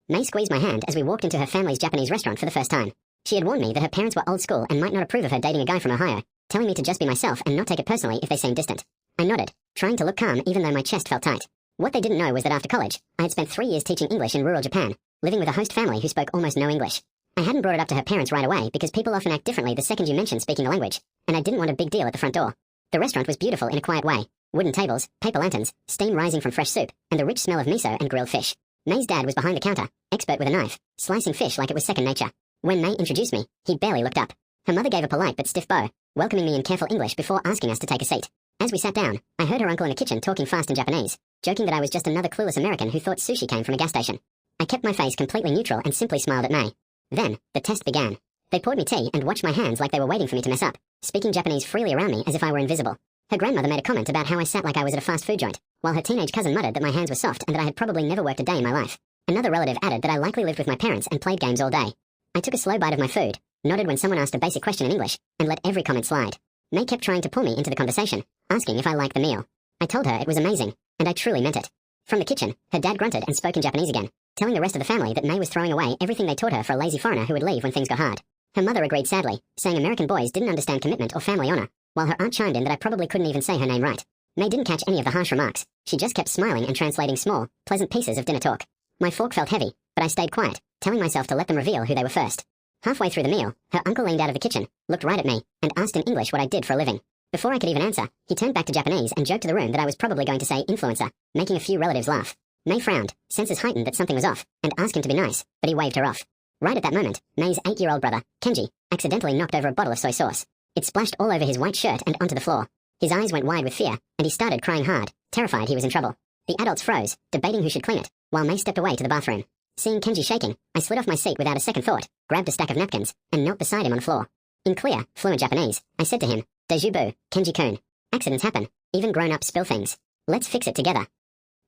May squeezed my hand as we walked into her family's Japanese restaurant for the first time. She had warned me that her parents were old school and might not approve of her dating a guy from Ohio, telling me to just be myself and not take it personally if they seemed distant. I nodded, trying to look calm even though my chest felt tight. What they didn't know was that after college, I had spent 3 years teaching English in rural Japan, living with a host family who spoke almost no English. I hadn't brought it up to her parents right away because people often act differently the second you mention speaking a language, and I didn't want a big deal at the front door. The restaurant was beautiful in a quiet way. Wooden tables, paper lanterns, steam rising from fresh soup, and the rich smell of miso and grilled fish. May's dad was behind the counter, expert with a knife, slicing fish like it was second nature. When May introduced me, he barely looked up. Her mother gave a polite but stiff bow, welcoming me in careful English before asking us to take a seat. As we sat down, I heard her uncle in the kitchen talking fast in Japanese, joking that I was just another clueless American who thought sushi came from a gas station. I kept my face completely neutral and simply smiled at May. Then, the test began. They poured me tea and watched my hands like they were waiting for me to mess up, speaking Japanese freely around me as if I were invisible. Her grandmother made a comment about how I sat like I was at a fast food joint, while her teenage cousin muttered that my hands were soft and that I had probably never worked a day in my life. Another relative added that I likely lived with my parents and played games all day. I took a slow bite of my food, nodded when someone asked a basic question in English, and let every comment slide. May kept trying to pull me into the conversation, asking if I liked the meal. I told her it was amazing, and I truly meant it. From the kitchen, her dad grunted and spoke in Japanese again, telling the rest of the family that May was throwing away everything they taught her for a lazy foreigner who would leave when things got hard. Her mother agreed sadly, saying American boys didn't understand commitment or family honor, while her aunt chimed in that I probably couldn't even say her name right. May didn't catch any of the harsh remarks. She just kept smiling and translating small, pleasant pieces of dinner talk. My fork felt heavy, but I stayed quiet, telling myself to let them reveal who they were first. Halfway through the meal, her uncle leaned out of the kitchen, looked right at me, and asked in English what I did for a living. Before I could even answer, he turned back to Japanese and joked to the room that I was probably going to say influencer, making a few relatives laugh. May frowned, senses heightened that something was off, and asked him to be nice, but he waved her off. Right at that moment, May's 8-year-old brother, Kenji, accidentally knocked over a bottle of soy sauce. It splashed all over his white shirt and onto the floor. His eyes went wide with fear, and he started crying hard, terrified he was in trouble. The adults froze, debating who should clean it, while May stepped away to the bathroom. Seeing Kenji shaking, I slid off my seat without a second thought, grabbed a stack of napkins, and knelt beside him on the floor. In clear, fluent Japanese, I said to him, Dejubu, Kenji-kun. Accidents happen. Even grown-ups spill things. Let's fix it together.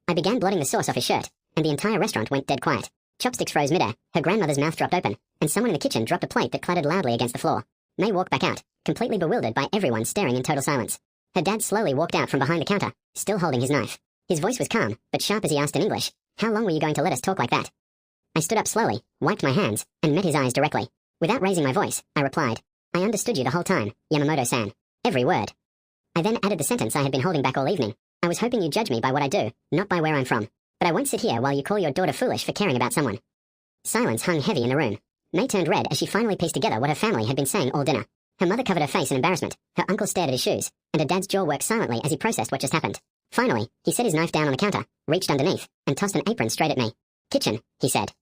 I began blotting the sauce off his shirt, and the entire restaurant went dead quiet. Chopsticks froze midair, her grandmother's mouth dropped open, and someone in the kitchen dropped a plate that clattered loudly against the floor. May walked back out, completely bewildered by everyone staring in total silence. Her dad slowly walked out from behind the counter, still holding his knife. His voice was calm, but sharp as he asked in English, "How long were you going to let us talk like that?" I stood up slowly, wiped my hands, and met his eyes directly. Without raising my voice, I replied, "I understood you the whole time, Yamamoto-san. Every word." I then added the sentence I had been holding back all evening. "I was hoping you'd judge me by what I do, not by where I'm from. But I won't sit here while you call your daughter foolish for caring about someone." Silence hung heavy in the room. May turned red as she finally pieced together what her family had been saying all dinner. Her mother covered her face in embarrassment, her uncle stared at his shoes, and her dad's jaw worked silently as he processed what just happened. Finally, he set his knife down on the counter, reached underneath, and tossed an apron straight at me. "Kitchen," he said.